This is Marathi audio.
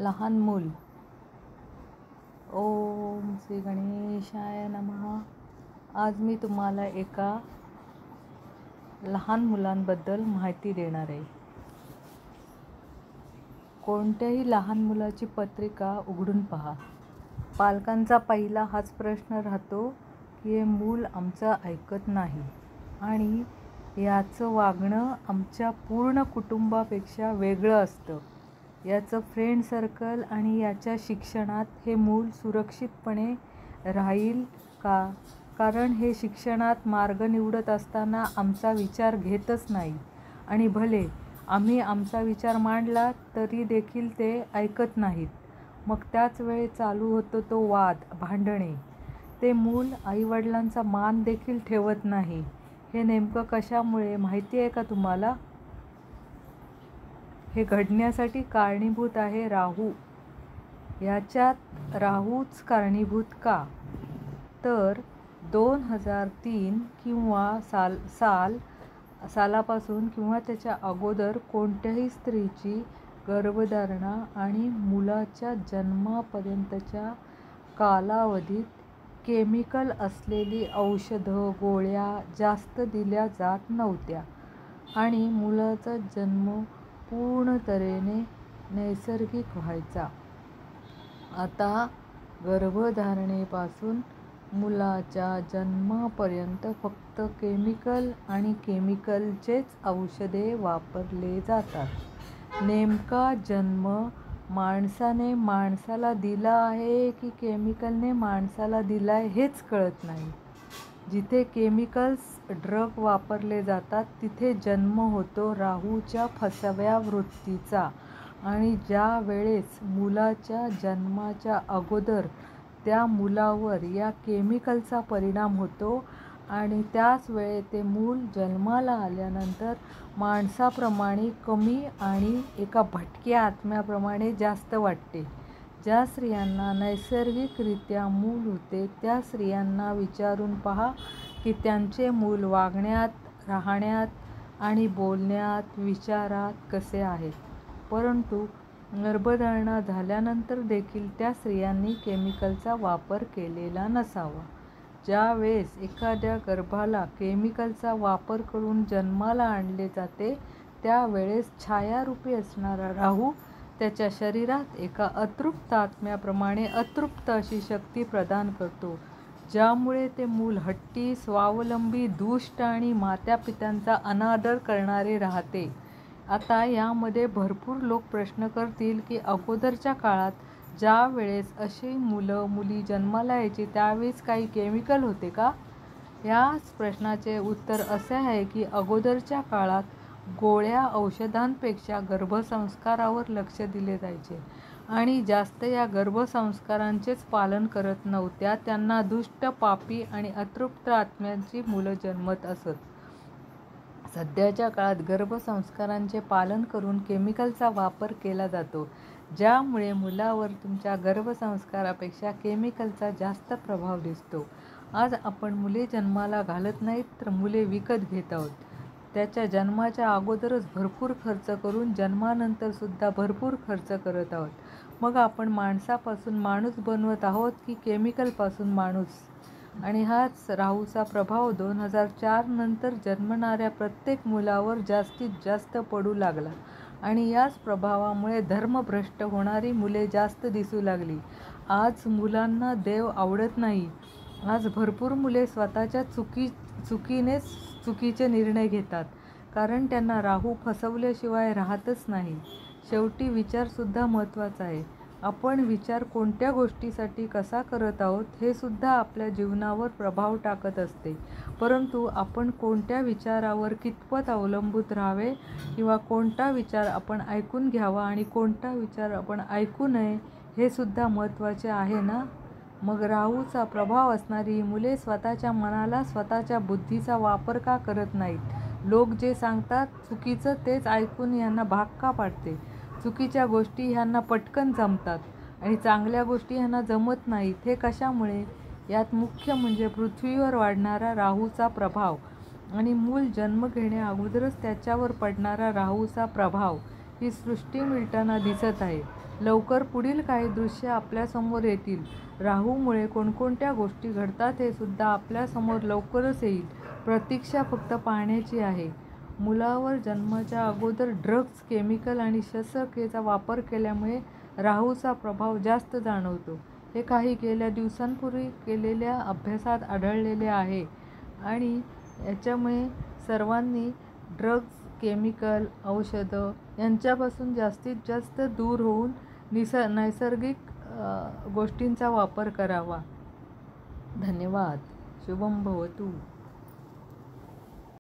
लहान मूल. ओम श्री गणेशाय नमः. आज मी तुम्हाला एका लहान मुलांबद्दल माहिती देणार आहे. कोणत्याही लहान मुलाची पत्रिका उघडून पहा. पालकांचा पहिला हाच प्रश्न राहतो की हे मूल आमचं ऐकत नाही आणि याचं वागणं आमच्या पूर्ण कुटुंबापेक्षा वेगळं असतं. याचं फ्रेंड सर्कल आणि याच्या शिक्षणात हे मूल सुरक्षितपणे राहील का? कारण हे शिक्षणात मार्ग निवडत असताना आमचा विचार घेतच नाही आणि भले आम्ही आमचा विचार मांडला तरी देखील ते ऐकत नाहीत. मग त्याच वेळी चालू होतो तो वाद, भांडणे. ते मूल आईवडिलांचा मान देखील ठेवत नाही. हे नेमकं कशामुळे माहिती आहे का तुम्हाला? हे घडण्यासाठी कारणीभूत आहे राहू. याच्यात राहूच कारणीभूत का? तर 2003 किंवा सालापासून किंवा त्याच्या अगोदर कोणत्याही स्त्रीची गर्भधारणा आणि मुलाच्या जन्मापर्यंतच्या कालावधीत केमिकल असलेली औषधं, गोळ्या जास्त दिल्या जात नव्हत्या आणि मुलाचा जन्म पूर्ण तऱ्हेने नैसर्गिक व्हायचा. आता गर्भधारणेपासून मुलाच्या जन्मापर्यंत फक्त केमिकल आणि केमिकलचेच औषधे वापरले जातात. नेमका जन्म माणसाने माणसाला दिला आहे की केमिकलने माणसाला दिला आहे हेच कळत नाही. जिथे केमिकल्स, ड्रग वापरले जातात तिथे जन्म होतो राहूच्या फसव्या वृत्तीचा. आणि ज्या वेळेस मुलाच्या जन्माच्या अगोदर त्या मुलावर या केमिकलचा परिणाम होतो आणि त्याच वेळे ते मूल जन्माला आल्यानंतर माणसाप्रमाणे कमी आणि एका भटक्या आत्म्याप्रमाणे जास्त वाटते. ज्या स्त्रियांना नैसर्गिकरित्या मूल होते त्या स्त्रियांना विचारून पहा की त्यांचे मूल वागण्यात, राहण्यात आणि बोलण्यात, विचारात कसे आहेत. परंतु गर्भधारणा झाल्यानंतर देखील त्या स्त्रियांनी केमिकलचा वापर केलेला नसावा. ज्या वेळेस एखाद्या गर्भाला केमिकलचा वापर करून जन्माला आणले जाते त्यावेळेस छायारूपी असणारा राहू त्याच्या शरीरात एका अतृप्त आत्म्याप्रमाणे अतृप्त अशी शक्ती प्रदान करतो, ज्यामुळे ते मूल हट्टी, स्वावलंबी, दुष्ट आणि मातापित्यांचा अनादर करणारे राहते. आता यामध्ये भरपूर लोक प्रश्न करतील की अगोदरच्या काळात ज्या वेळेस अशी मुलं मुली जन्माला यायची त्यावेळेस काही केमिकल होते का? याच प्रश्नाचे उत्तर असे आहे की अगोदरच्या काळात गोळ्या औषधांपेक्षा गर्भसंस्कारावर लक्ष दिले जायचे आणि जास्त या गर्भसंस्कारांचेच पालन करत नव्हत्या. त्यांना दुष्ट, पापी आणि अतृप्त आत्म्यांची मुलं जन्मत असत. सध्याच्या काळात गर्भसंस्कारांचे पालन करून केमिकलचा वापर केला जातो, ज्यामुळे मुलावर तुमच्या गर्भसंस्कारापेक्षा केमिकलचा जास्त प्रभाव दिसतो. आज आपण मुले जन्माला घालत नाहीत तर मुले विकत घेत आहोत. त्याच्या जन्माच्या अगोदरच भरपूर खर्च करून जन्मानंतरसुद्धा भरपूर खर्च करत आहोत. मग आपण माणसापासून माणूस बनवत आहोत की केमिकलपासून माणूस? आणि हाच राहूचा प्रभाव 2004 नंतर जन्मणाऱ्या प्रत्येक मुलावर जास्तीत जास्त पडू लागला आणि याच प्रभावामुळे धर्मभ्रष्ट होणारी मुले जास्त दिसू लागली. आज मुलांना देव आवडत नाही. आज भरपूर मुले स्वतःच्या चुकीनेच चुकीचे निर्णय घेतात, कारण त्यांना राहू फसवल्याशिवाय राहतच नाही. शेवटी विचारसुद्धा महत्त्वाचा आहे. आपण विचार कोणत्या गोष्टीसाठी कसा करत आहोत हे सुद्धा आपल्या जीवनावर प्रभाव टाकत असते. परंतु आपण कोणत्या विचारावर कितपत अवलंबून राहावे किंवा कोणता विचार आपण ऐकून घ्यावा आणि कोणता विचार आपण ऐकू नये हे सुद्धा महत्त्वाचे आहे ना? मग राहूचा प्रभाव असणारी ही मुले स्वतःच्या मनाला, स्वतःच्या बुद्धीचा वापर का करत नाहीत? लोक जे सांगतात चुकीचं तेच ऐकून ह्यांना भाग का पाडते? चुकीच्या गोष्टी ह्यांना पटकन जमतात आणि चांगल्या गोष्टी ह्यांना जमत नाहीत. हे कशामुळे? यात मुख्य म्हणजे पृथ्वीवर वाढणारा राहूचा प्रभाव आणि मूल जन्म घेण्या अगोदरच त्याच्यावर पडणारा राहूचा प्रभाव ही सृष्टी मिळताना दिसत आहे. लवकर पुढील काही दृश्य आपल्यासमोर येतील. राहूमुळे कोणकोणत्या गोष्टी घडतात हे सुद्धा आपल्यासमोर लवकरच येईल. प्रतीक्षा फक्त पाहण्याची आहे. मुलावर जन्माच्या अगोदर ड्रग्ज, केमिकल आणि शस्त्रक्रियेचा वापर केल्यामुळे राहूचा प्रभाव जास्त जाणवतो. हे काही गेल्या दिवसांपूर्वी केलेल्या अभ्यासात आढळलेले आहे आणि याच्यामुळे सर्वांनी ड्रग्ज, केमिकल, औषधं यांच्यापासून जास्तीत जास्त दूर होऊन नैसर्गिक गोष्टींचा वापर करावा. धन्यवाद. शुभम भवतु.